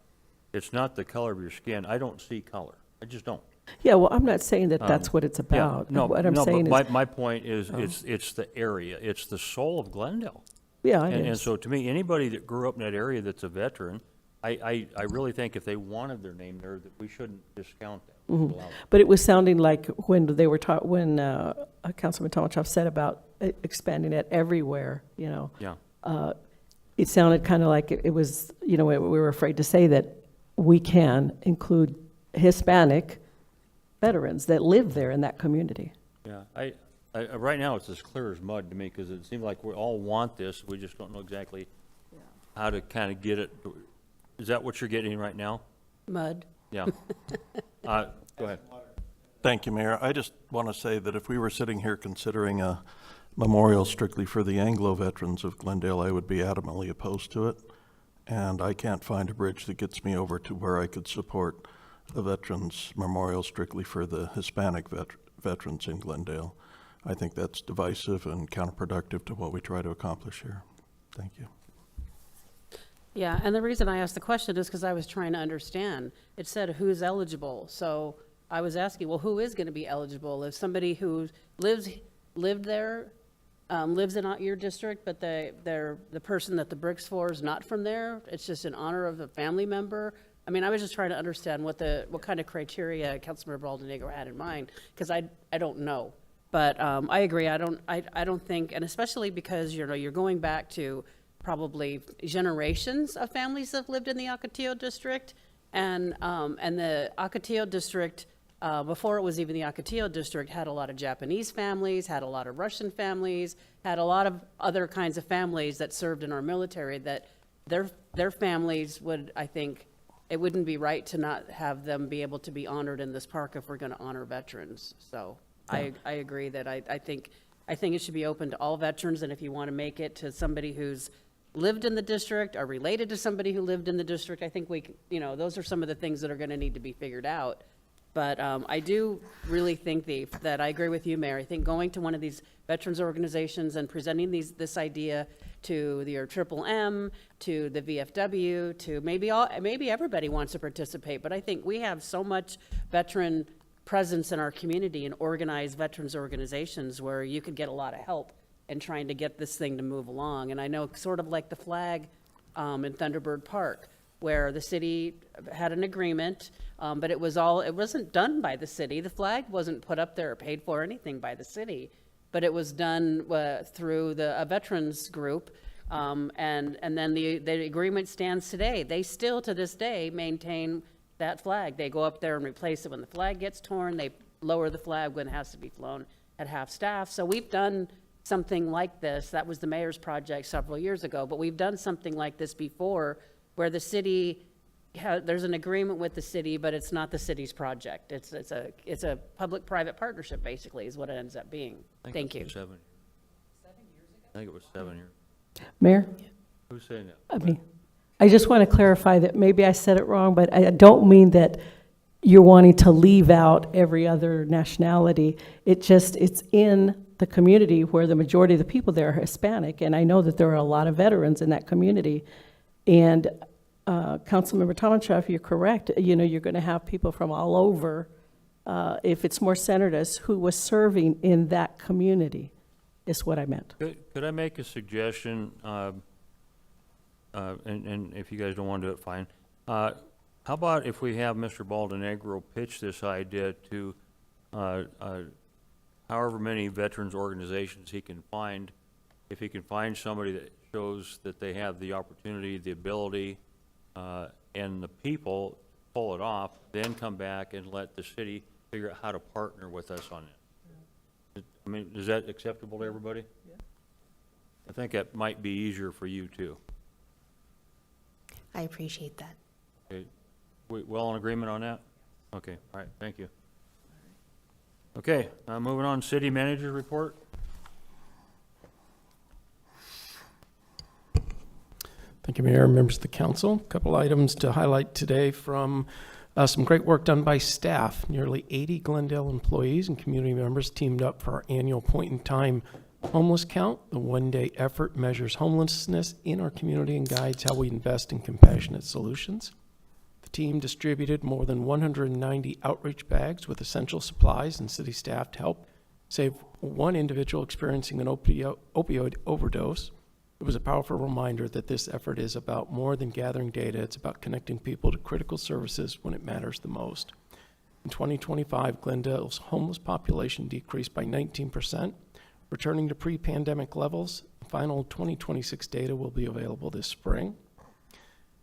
the color of your skin. I don't see color. I just don't.
Yeah, well, I'm not saying that that's what it's about.
Yeah,
What I'm saying
but
is,
my point is it's the area. It's the soul of Glendale.
yeah, it
And
is.
so to me, anybody that grew up in that area that's a veteran, I really think if they wanted their name there, that we shouldn't discount that.
Mhm.
Allow it.
But it was sounding like when they were when Councilman Tomachoff said about expanding it everywhere,
Yeah.
it sounded kind of like it was, we were afraid to say that we can include Hispanic veterans that live there in that community.
Yeah, right now, it's as clear as mud to me, because it seems like we all want this, we just don't know exactly how to kind of get it. Is that what you're getting right now?
Mud.
Yeah. Go ahead.
Thank you, Mayor. I just want to say that if we were sitting here considering a memorial strictly for the Anglo veterans of Glendale, I would be adamantly opposed to it. And I can't find a bridge that gets me over to where I could support a veterans memorial strictly for the Hispanic veterans in Glendale. I think that's divisive and counterproductive to what we try to accomplish here. Thank you.
Yeah, and the reason I asked the question is because I was trying to understand. It said who's eligible, so I was asking, well, who is going to be eligible? If somebody who lived there, lives in your district, but the person that the bricks for is not from there, it's just in honor of a family member. I mean, I was just trying to understand what kind of criteria Councilmember Baldonegro had in mind, because I don't know. But I agree. I don't think, and especially because you're going back to probably generations of families that have lived in the Ocotillo district, and the Ocotillo district, before it was even the Ocotillo district, had a lot of Japanese families, had a lot of Russian families, had a lot of other kinds of families that served in our military. That their families would, I think, it wouldn't be right to not have them be able to be honored in this park if we're going to honor veterans. So I agree that I think it should be open to all veterans, and if you want to make it to somebody who's lived in the district or related to somebody who lived in the district, I think those are some of the things that are going to need to be figured out. But I do really think that I agree with you, Mayor. I think going to one of these veterans organizations and presenting this idea to your Triple M, to the VFW, to maybe everybody wants to participate. But I think we have so much veteran presence in our community and organized veterans organizations where you could get a lot of help in trying to get this thing to move along. And I know, sort of like the flag in Thunderbird Park, where the city had an agreement, but it wasn't done by the city. The flag wasn't put up there or paid for or anything by the city, but it was done through a veterans group, and then the agreement stands today. They still, to this day, maintain that flag. They go up there and replace it when the flag gets torn. They lower the flag when it has to be flown at half staff. So we've done something like this. That was the mayor's project several years ago, but we've done something like this before, where the city, there's an agreement with the city, but it's not the city's project. It's a public-private partnership, basically, is what it ends up being. Thank you.
7 years. I think it was 7 years.
Mayor?
Who's saying that?
I mean, I just want to clarify that maybe I said it wrong, but I don't mean that you're wanting to leave out every other nationality. It's in the community where the majority of the people there are Hispanic, and I know that there are a lot of veterans in that community. And Councilmember Tomachev, you're correct. You're going to have people from all over, if it's more senators, who was serving in that community, is what I meant.
Could I make a suggestion? And if you guys don't want to do it, fine. How about if we have Mr. Baldonegro pitch this idea to however many veterans organizations he can find, if he can find somebody that shows that they have the opportunity, the ability, and the people pull it off, then come back and let the city figure out how to partner with us on it. I mean, is that acceptable to everybody? Yeah. I think that might be easier for you too.
I appreciate that.
Okay. We all in agreement on that? Okay, all right, thank you. Okay, moving on, city manager report.
Thank you, Mayor, members of the council. A couple items to highlight today from some great work done by staff. Nearly 80 Glendale employees and community members teamed up for our annual point-in-time homeless count. The one-day effort measures homelessness in our community and guides how we invest in compassionate solutions. The team distributed more than 190 outreach bags with essential supplies and city staff to help save one individual experiencing an opioid overdose. It was a powerful reminder that this effort is about more than gathering data. It's about connecting people to critical services when it matters the most. In 2025, Glendale's homeless population decreased by 19%, returning to pre-pandemic levels. Final 2026 data will be available this spring.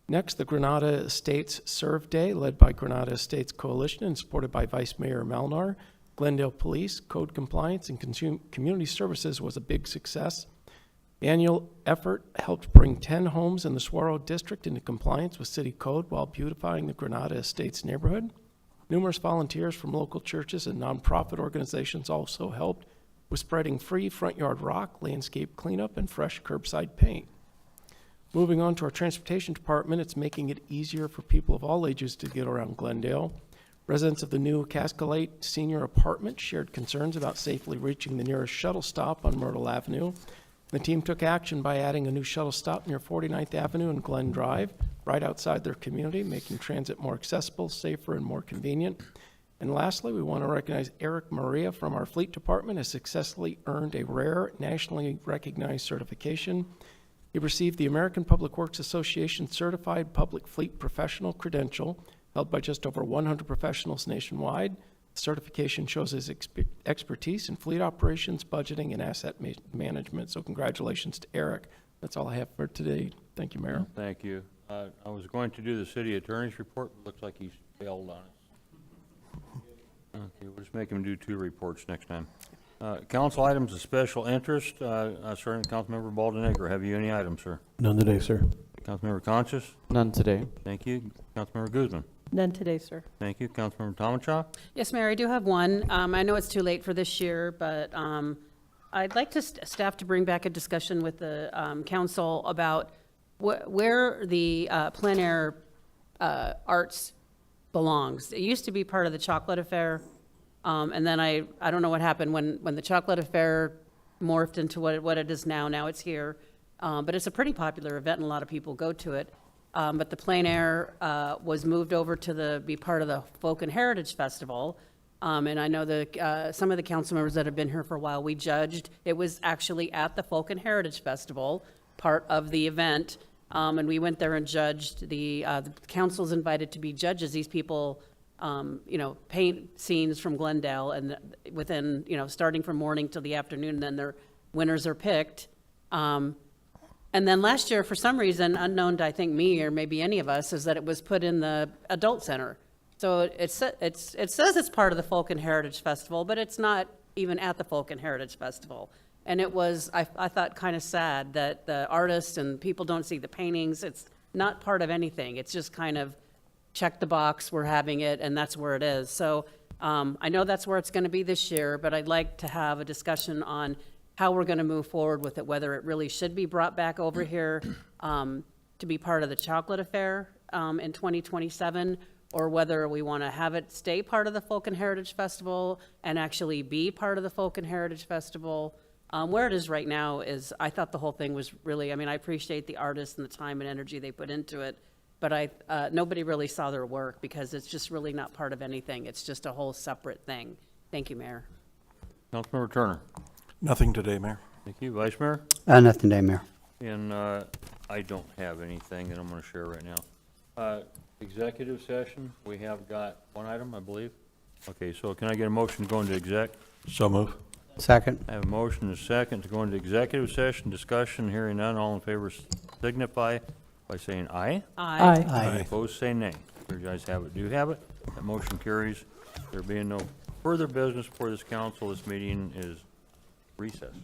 Next, the Granada Estates Serve Day, led by Granada Estates Coalition and supported by Vice Mayor Malnar. Glendale Police, Code Compliance, and Community Services was a big success. The annual effort helped bring 10 homes in the Saguaro District into compliance with city code while beautifying the Granada Estates neighborhood. Numerous volunteers from local churches and nonprofit organizations also helped with spreading free front yard rock, landscape cleanup, and fresh curbside paint. Moving on to our transportation department, it's making it easier for people of all ages to get around Glendale. Residents of the new Cascalate Senior Apartment shared concerns about safely reaching the nearest shuttle stop on Myrtle Avenue. The team took action by adding a new shuttle stop near 49th Avenue and Glen Drive, right outside their community, making transit more accessible, safer, and more convenient. And lastly, we want to recognize Eric Maria from our fleet department has successfully earned a rare nationally recognized certification. He received the American Public Works Association Certified Public Fleet Professional credential, held by just over 100 professionals nationwide. The certification shows his expertise in fleet operations, budgeting, and asset management. So congratulations to Eric. That's all I have for today. Thank you, Mayor.
Thank you. I was going to do the city attorney's report, but looks like he's failed on it. Okay, we'll just make him do 2 reports next time. Council items of special interest, starting with Councilmember Baldenegger. Have you any items, sir?
None today, sir.
Councilmember Conchas?
None today.
Thank you. Councilmember Guzman?
None today, sir.
Thank you. Councilmember Tomacha?
Yes, Mayor, I do have one. I know it's too late for this year, but I'd like to staff to bring back a discussion with the council about where the plein air arts belongs. It used to be part of the Chocolate Affair, and then I don't know what happened when the Chocolate Affair morphed into what it is now. Now it's here, but it's a pretty popular event, and a lot of people go to it. But the plein air was moved over to be part of the Folk and Heritage Festival. And I know some of the council members that have been here for a while, we judged, it was actually at the Folk and Heritage Festival, part of the event. And we went there and judged. The council's invited to be judges. These people, paint scenes from Glendale, and within, starting from morning till the afternoon, and then their winners are picked. And then last year, for some reason, unknown to I think me or maybe any of us, is that it was put in the adult center. So it says it's part of the Folk and Heritage Festival, but it's not even at the Folk and Heritage Festival. And it was, I thought, kind of sad that the artists and people don't see the paintings. It's not part of anything. It's just kind of check the box, we're having it, and that's where it is. So I know that's where it's going to be this year, but I'd like to have a discussion on how we're going to move forward with it, whether it really should be brought back over here to be part of the Chocolate Affair in 2027, or whether we want to have it stay part of the Folk and Heritage Festival and actually be part of the Folk and Heritage Festival. Where it is right now is, I thought the whole thing was really, I appreciate the artists and the time and energy they put into it, but nobody really saw their work because it's just really not part of anything. It's just a whole separate thing. Thank you, Mayor.
Councilmember Turner?
Nothing today, Mayor.
Thank you. Vice Mayor?
Nothing today, Mayor.
And I don't have anything that I'm going to share right now. Executive session, we have got one item, I believe. Okay, so can I get a motion to go into exec?
So move.
Second.
I have a motion and a second to go into executive session, discussion, hearing none. All in favor signify by saying aye.
Aye.
Aye.
Opposed, say nay. You guys have it. Do you have it? That motion carries. There being no further business for this council, this meeting is recessed.